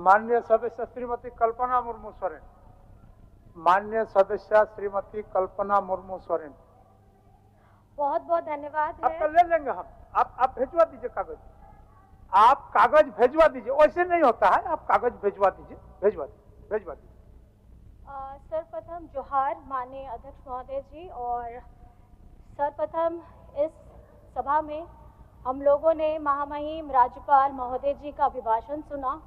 माननीय सदस्य श्रीमती कल्पना मुर्मू सोरेन। माननीय सदस्य श्रीमती कल्पना मुर्मू सोरेन। बहुत बहुत धन्यवाद है। आपका ले लेंगे हम। आप भेजवा दीजिए कागज। आप कागज भेजवा दीजिए, वैसे नहीं होता है, आप कागज भेजवा दीजिए, भेजवा दीजिए। सर्वप्रथम जोहार माननीय अध्यक्ष महोदय जी। और सर्वप्रथम इस सभा में हम लोगों ने महामहिम राज्यपाल महोदय जी का अभिभाषण सुना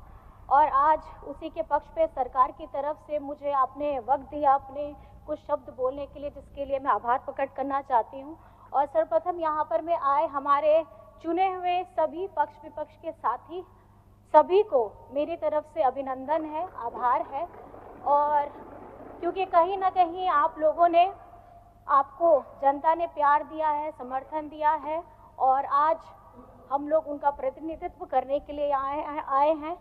और आज उसी के पक्ष पे सरकार की तरफ से मुझे आपने वक्त दिया अपने कुछ शब्द बोलने के लिए, जिसके लिए मैं आभार प्रकट करना चाहती हूँ। और सर्वप्रथम यहाँ पर मैं आए हमारे चुने हुए सभी पक्ष विपक्ष के साथी सभी को मेरी तरफ से अभिनंदन है, आभार है। और क्योंकि कहीं ना कहीं आप लोगों ने, आपको जनता ने प्यार दिया है, समर्थन दिया है और आज हम लोग उनका प्रतिनिधित्व करने के लिए आए हैं।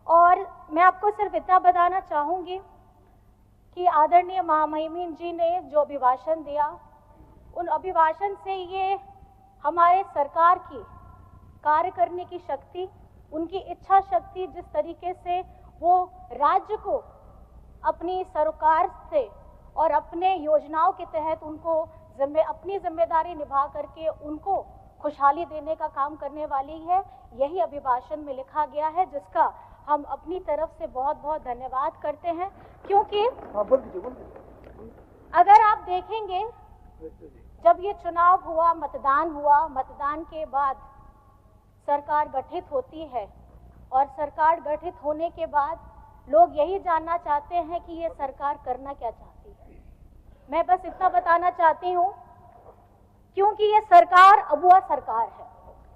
और मैं आपको सिर्फ इतना बताना चाहूँगी कि आदरणीय महामहिम जी ने जो अभिभाषण दिया, उन अभिभाषण से ये हमारे सरकार की कार्य करने की शक्ति, उनकी इच्छा शक्ति, जिस तरीके से वो राज्य को अपनी सरकार से और अपने योजनाओं के तहत उनको अपनी जिम्मेदारी निभा करके उनको खुशहाली देने का काम करने वाली है, यही अभिभाषण में लिखा गया है, जिसका हम अपनी तरफ से बहुत बहुत धन्यवाद करते हैं। क्योंकि अगर आप देखेंगे जब ये चुनाव हुआ, मतदान के बाद सरकार गठित होती है और सरकार गठित होने के बाद लोग यही जानना चाहते हैं कि ये सरकार करना क्या चाहती है। मैं बस इतना बताना चाहती हूँ, क्योंकि ये सरकार अबुआ सरकार है।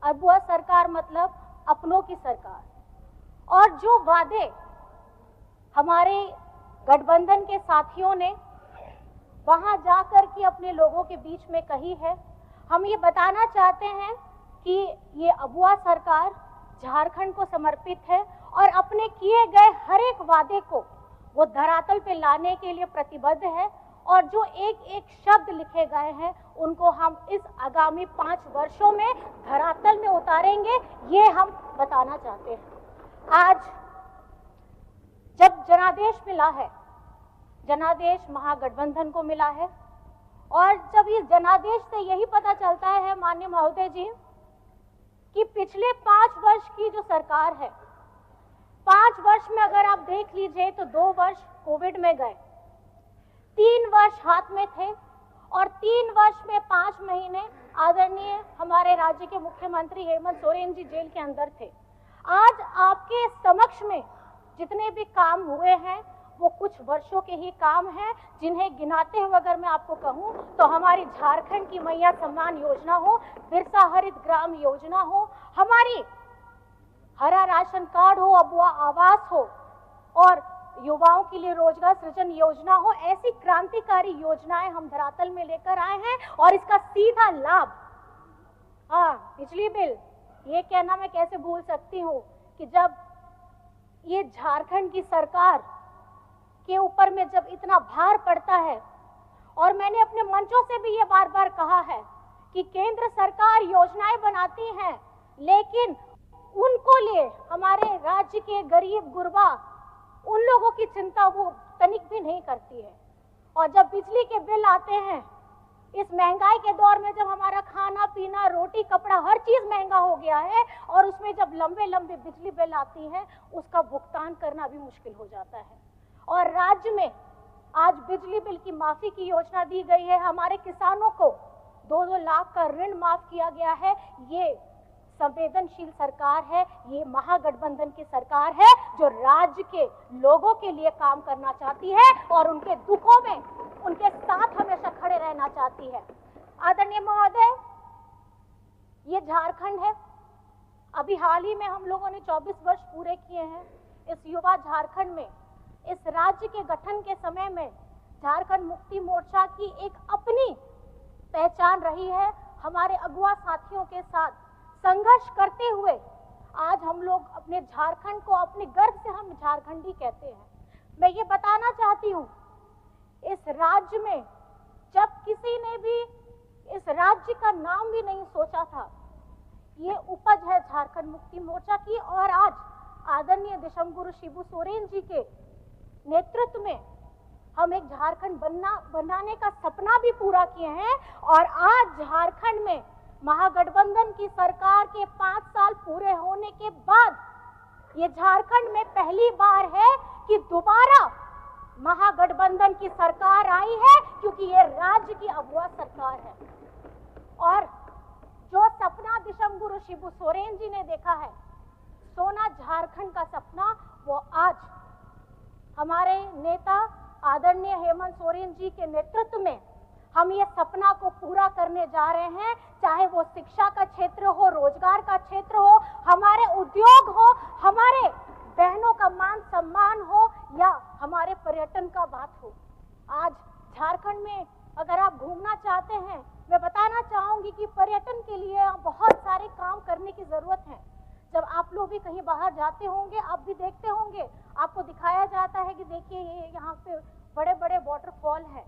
अबुआ सरकार मतलब अपनों की सरकार। और जो वादे हमारे गठबंधन के साथियों ने वहां जाकर के अपने लोगों के बीच में कही है, हम ये बताना चाहते हैं कि ये अबुआ सरकार झारखंड को समर्पित है और अपने किए गए हर एक वादे को वो धरातल पे लाने के लिए प्रतिबद्ध है। और जो एक एक शब्द लिखे गए हैं उनको हम इस आगामी 5 वर्षों में धरातल में उतारेंगे, ये हम बताना चाहते हैं। आज जब जनादेश मिला है, जनादेश महागठबंधन को मिला है और जब इस जनादेश से यही पता चलता है माननीय महोदय जी कि पिछले 5 वर्ष की जो सरकार है, 5 वर्ष में अगर आप देख लीजिए तो 2 वर्ष कोविड में गए, 3 वर्ष हाथ में थे और 3 वर्ष में 5 महीने आदरणीय हमारे राज्य के मुख्यमंत्री हेमंत सोरेन जी जेल के अंदर थे। आज आपके समक्ष में जितने भी काम हुए हैं वो कुछ वर्षों के ही काम हैं, जिन्हें गिनाते हुए अगर मैं आपको कहूं तो हमारी झारखंड की मैया सम्मान योजना हो, बिरसा हरित ग्राम योजना हो, हमारी हरा राशन कार्ड हो, अबुआ आवास हो और युवाओं के लिए रोजगार सृजन योजना हो, ऐसी क्रांतिकारी योजनाएं हम धरातल में लेकर आए हैं। और इसका सीधा लाभ, बिजली बिल, ये कहना मैं कैसे भूल सकती हूँ कि जब ये झारखंड की सरकार के ऊपर में जब इतना भार पड़ता है, और मैंने अपने मंचों से भी ये बार बार कहा है कि केंद्र सरकार योजनाएं बनाती है लेकिन उनको लिए हमारे राज्य के गरीब गुरबा उन लोगों की चिंता वो तनिक भी नहीं करती है। और जब बिजली के बिल आते हैं, इस महंगाई के दौर में जब हमारा खाना पीना, रोटी कपड़ा हर चीज महंगा हो गया है और उसमें जब लंबे लंबे बिजली बिल आती है, उसका भुगतान करना भी मुश्किल हो जाता है। और राज्य में आज बिजली बिल की माफी की योजना दी गई है, हमारे किसानों को 2-2 लाख का ऋण माफ किया गया है। ये संवेदनशील सरकार है, ये महागठबंधन की सरकार है जो राज्य के लोगों के लिए काम करना चाहती है और उनके दुखों में उनके साथ हमेशा खड़े रहना चाहती है। आदरणीय महोदय, ये झारखंड है, अभी हाल ही में हम लोगों ने 24 वर्ष पूरे किए हैं इस युवा झारखंड में। इस राज्य के गठन के समय में झारखंड मुक्ति मोर्चा की एक अपनी पहचान रही है। हमारे अगुआ साथियों के साथ संघर्ष करते हुए आज हम लोग अपने झारखंड को अपने गर्व से हम झारखंडी कहते हैं। मैं ये बताना चाहती हूँ, इस राज्य में जब किसी ने भी इस राज्य का नाम भी नहीं सोचा था, ये उपज है झारखंड मुक्ति मोर्चा की। और आज आदरणीय दिशमगुरु शिबू सोरेन जी के नेतृत्व में हम एक झारखंड बनाने का सपना भी पूरा किए हैं। और आज झारखंड में महागठबंधन की सरकार के 5 साल पूरे होने के बाद ये झारखंड में पहली बार है कि दोबारा महागठबंधन की सरकार आई है, क्योंकि ये राज्य की अगुवा सरकार है। और जो सपना दिशमगुरु शिबू सोरेन जी ने देखा है, सोना झारखंड का सपना, वो आज हमारे नेता आदरणीय हेमंत सोरेन जी के नेतृत्व में हम ये सपना को पूरा करने जा रहे हैं। चाहे वो शिक्षा का क्षेत्र हो, रोजगार का क्षेत्र हो, हमारे उद्योग हो, हमारे बहनों का मान सम्मान हो, या हमारे पर्यटन का बात हो। आज झारखंड में अगर आप घूमना चाहते हैं, मैं बताना चाहूंगी कि पर्यटन के लिए बहुत सारे काम करने की जरूरत है। जब आप लोग भी कहीं बाहर जाते होंगे, आप भी देखते होंगे, आपको दिखाया जाता है कि देखिए ये यहाँ पे बड़े बड़े वाटरफॉल है,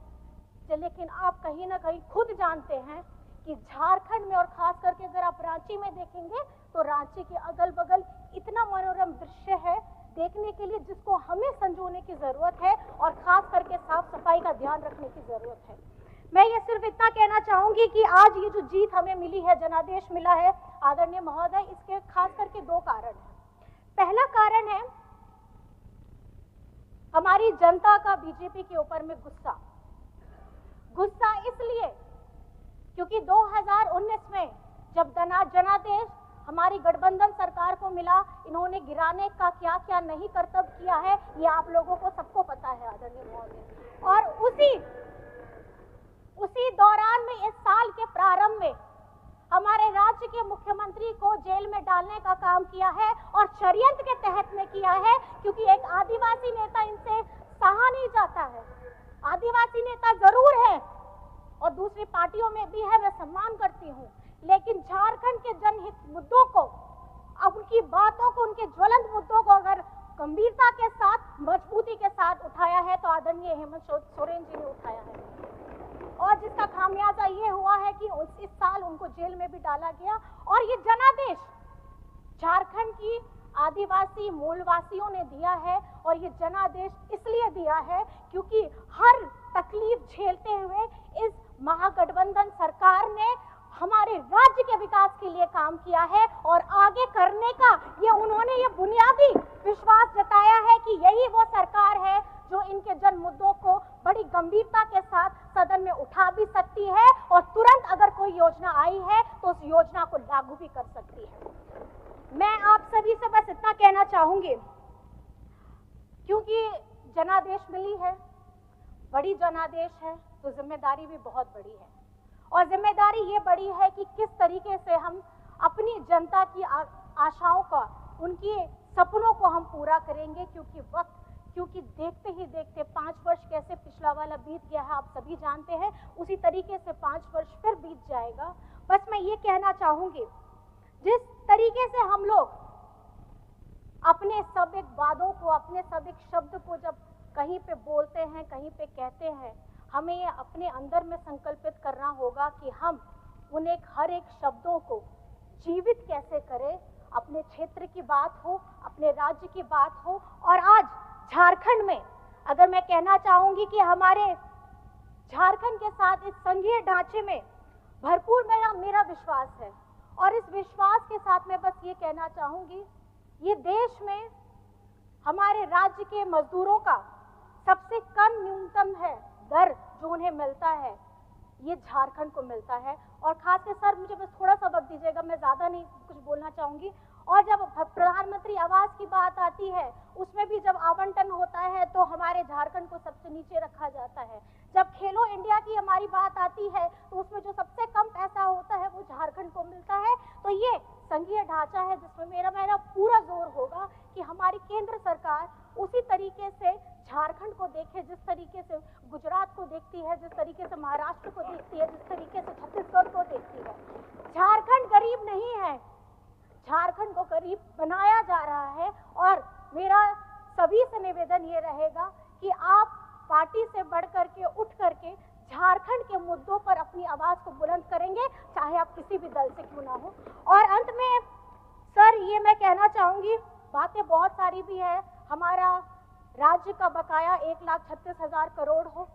लेकिन आप कहीं ना कहीं खुद जानते हैं कि झारखंड में, और खास करके अगर आप रांची में देखेंगे तो रांची के अगल बगल इतना मनोरम दृश्य है देखने के लिए, जिसको हमें संजोने की जरूरत है और खास करके साफ सफाई का ध्यान रखने की जरूरत है। मैं ये सिर्फ इतना कहना चाहूंगी कि आज ये जो जीत हमें मिली है, जनादेश मिला है आदरणीय महोदय, इसके खास करके 2 कारण हैं। पहला कारण है हमारी जनता का बीजेपी के ऊपर में गुस्सा इसलिए क्योंकि 2019 में जब जनादेश हमारी गठबंधन सरकार को मिला, इन्होंने गिराने का क्या क्या नहीं करतब किया है, ये आप लोगों को सबको पता है आदरणीय महोदय। और उसी दौरान में इस साल के प्रारंभ में हमारे राज्य के मुख्यमंत्री को जेल में डालने का काम किया है, और षड्यंत्र के तहत में किया है, क्योंकि एक आदिवासी नेता इनसे सहा नहीं जाता है। आदिवासी नेता जरूर है और दूसरी पार्टियों में भी है, मैं सम्मान करती हूँ, लेकिन झारखंड के जनहित मुद्दों को, अब उनकी बातों को, उनके ज्वलंत मुद्दों को अगर गंभीरता के साथ, मजबूती के साथ उठाया है तो आदरणीय हेमंत सोरेन जी ने उठाया है। और जिसका खामियाजा ये हुआ है कि इस साल उनको जेल में भी डाला गया। और ये जनादेश झारखंड की आदिवासी मूलवासियों ने दिया है, और ये जनादेश इसलिए दिया है क्योंकि हर तकलीफ झेलते हुए इस महागठबंधन सरकार ने हमारे राज्य के विकास के लिए काम किया है, और आगे करने का उन्होंने ये बुनियादी विश्वास जताया है कि यही वो सरकार है जो इनके जन मुद्दों को बड़ी गंभीरता के साथ सदन में उठा भी सकती है, और तुरंत अगर कोई योजना आई है तो उस योजना को लागू भी कर सकती है। मैं आप सभी से बस इतना कहना चाहूंगी, क्योंकि जनादेश मिली है, बड़ी जनादेश है, तो जिम्मेदारी भी बहुत बड़ी है। और जिम्मेदारी ये बड़ी है कि किस तरीके से हम अपनी जनता की आशाओं का, उनके सपनों को हम पूरा करेंगे, क्योंकि देखते ही देखते 5 वर्ष कैसे पिछला वाला बीत गया है आप सभी जानते हैं, उसी तरीके से 5 वर्ष फिर बीत जाएगा। बस मैं ये कहना चाहूंगी, जिस तरीके से हम लोग अपने सब एक वादों को, अपने सब एक शब्द को जब कहीं पे बोलते हैं, कहीं पे कहते हैं, हमें ये अपने अंदर में संकल्पित करना होगा कि हम उन हर एक शब्दों को जीवित कैसे करें। अपने क्षेत्र की बात हो, अपने राज्य की बात हो। और आज झारखंड में अगर मैं कहना चाहूंगी कि हमारे झारखंड के साथ इस संघीय ढांचे में भरपूर मेरा विश्वास है, और इस विश्वास के साथ मैं बस ये कहना चाहूंगी, ये देश में हमारे राज्य के मजदूरों का सबसे कम न्यूनतम है दर जो उन्हें मिलता है, ये झारखंड को मिलता है। और खास कर सर मुझे बस थोड़ा सा वक्त दीजिएगा, मैं ज्यादा नहीं कुछ बोलना चाहूंगी। और जब प्रधानमंत्री आवास की बात आती है, उसमें भी जब आवंटन होता है तो हमारे झारखंड को सबसे नीचे रखा जाता है। जब खेलो इंडिया की हमारी बात आती है तो उसमें जो सबसे कम पैसा होता है वो झारखंड को मिलता है। तो ये संघीय ढांचा है जिसमें मेरा पूरा जोर होगा कि हमारी केंद्र सरकार उसी तरीके से झारखंड को देखे, जिस तरीके से गुजरात को देखती है, जिस तरीके से महाराष्ट्र को देखती है, जिस तरीके से छत्तीसगढ़ को देखती है। झारखंड गरीब नहीं है, झारखंड को गरीब बनाया जा रहा है। और मेरा सभी से निवेदन ये रहेगा कि आप पार्टी से बढ़ करके, उठ करके झारखंड के मुद्दों पर अपनी आवाज को बुलंद करेंगे, चाहे आप किसी भी दल से क्यों ना हो। और अंत में सर ये मैं कहना चाहूंगी, बातें बहुत सारी भी है। हमारा राज्य का बकाया 1,36,000 करोड़ हो,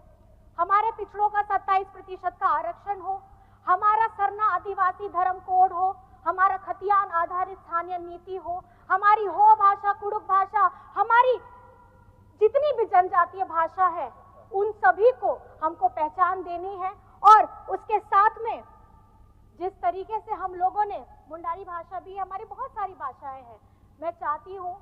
हमारे पिछड़ों का 27% का आरक्षण हो, हमारा सरना आदिवासी धर्म कोड हो, हमारा खतियान आधारित स्थानीय नीति हो, हमारी हो भाषा, कुड़ुक भाषा, हमारी जितनी भी जनजातीय भाषा है उन सभी को हमको पहचान देनी है। और उसके साथ में जिस तरीके से हम लोगों ने मुंडारी भाषा भी, हमारी बहुत सारी भाषाएं हैं, मैं चाहती हूँ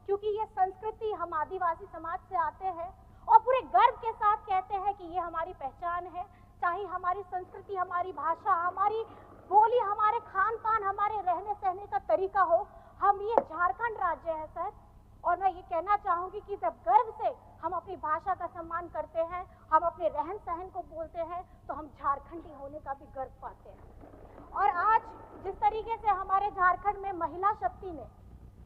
क्योंकि ये संस्कृति हम आदिवासी समाज से आते हैं और पूरे गर्व के साथ कहते हैं कि ये हमारी पहचान है। चाहे हमारी संस्कृति, हमारी भाषा, हमारी बोली, हमारे खान पान, हमारे रहने सहने का तरीका हो, हम ये झारखंड राज्य है सर। और मैं ये कहना चाहूंगी कि जब गर्व से हम अपनी भाषा का सम्मान करते हैं, हम अपने रहन सहन को बोलते हैं, तो हम झारखंडी होने का भी गर्व पाते हैं। और आज जिस तरीके से हमारे झारखंड में महिला शक्ति ने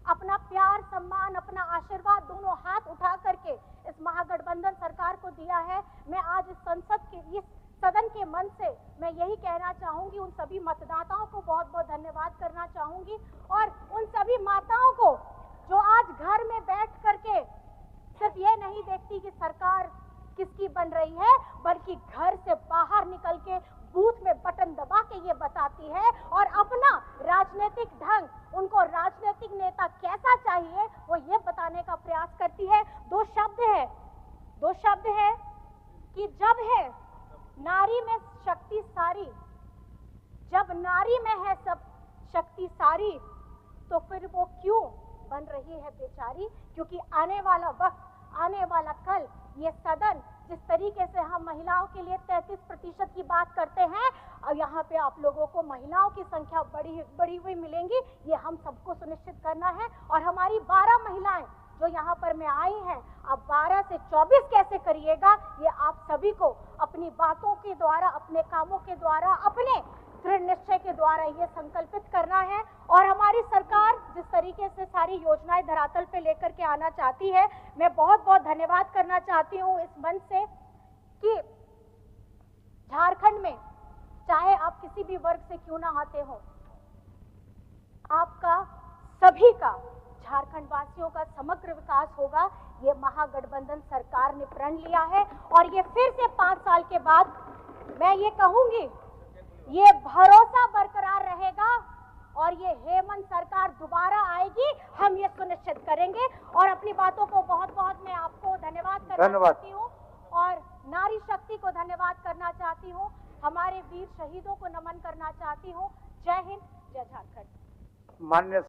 अपना प्यार, सम्मान, अपना आशीर्वाद दोनों हाथ उठा करके इस महागठबंधन सरकार को दिया है, मैं आज इस संसद के, इस सदन के मन से मैं यही कहना चाहूंगी, उन सभी मतदाताओं को बहुत बहुत धन्यवाद करना चाहूंगी। और उन सभी माताओं को जो आज घर में बैठ करके सिर्फ ये नहीं देखती कि सरकार किसकी बन रही है, बल्कि घर से बाहर निकल के बूथ में बटन दबा के ये बताती है और अपना राजनीतिक ढंग, उनको राजनीतिक नेता कैसा चाहिए, वो ये बताने का प्रयास करती है। दो शब्द है कि जब है नारी में शक्ति सारी, जब नारी में है सब शक्ति सारी, तो फिर वो क्यों बन रही है बेचारी। क्योंकि आने वाला वक्त, आने वाला कल, ये सदन जिस तरीके से हम महिलाओं के लिए 33% की बात करते हैं, और यहाँ पे आप लोगों को महिलाओं की संख्या बढ़ी हुई मिलेंगी, ये हम सबको सुनिश्चित करना है। और हमारी 12 महिलाएं जो यहाँ पर में आई हैं, अब 12 से 24 कैसे करिएगा, ये आप सभी को अपनी बातों के द्वारा, अपने कामों के द्वारा, अपने दृढ़ निश्चय के द्वारा ये संकल्पित करना है। और हमारी सरकार जिस तरीके से सारी योजनाएं धरातल पे लेकर के आना चाहती है, मैं बहुत बहुत धन्यवाद करना चाहती हूँ इस मंच से कि झारखंड में चाहे आप किसी भी वर्ग से क्यों ना आते हो, आपका सभी का, झारखंड वासियों का समग्र विकास होगा। ये महागठबंधन सरकार ने प्रण लिया है और ये फिर से 5 साल के बाद मैं ये कहूंगी, ये भरोसा बरकरार रहेगा और ये हेमंत सरकार दोबारा आएगी, हम ये सुनिश्चित करेंगे। और अपनी बातों को बहुत बहुत मैं आपको धन्यवाद करना चाहती हूँ और नारी शक्ति को धन्यवाद करना चाहती हूँ, हमारे वीर शहीदों को नमन करना चाहती हूँ। जय हिंद, जय झारखंड। मान्य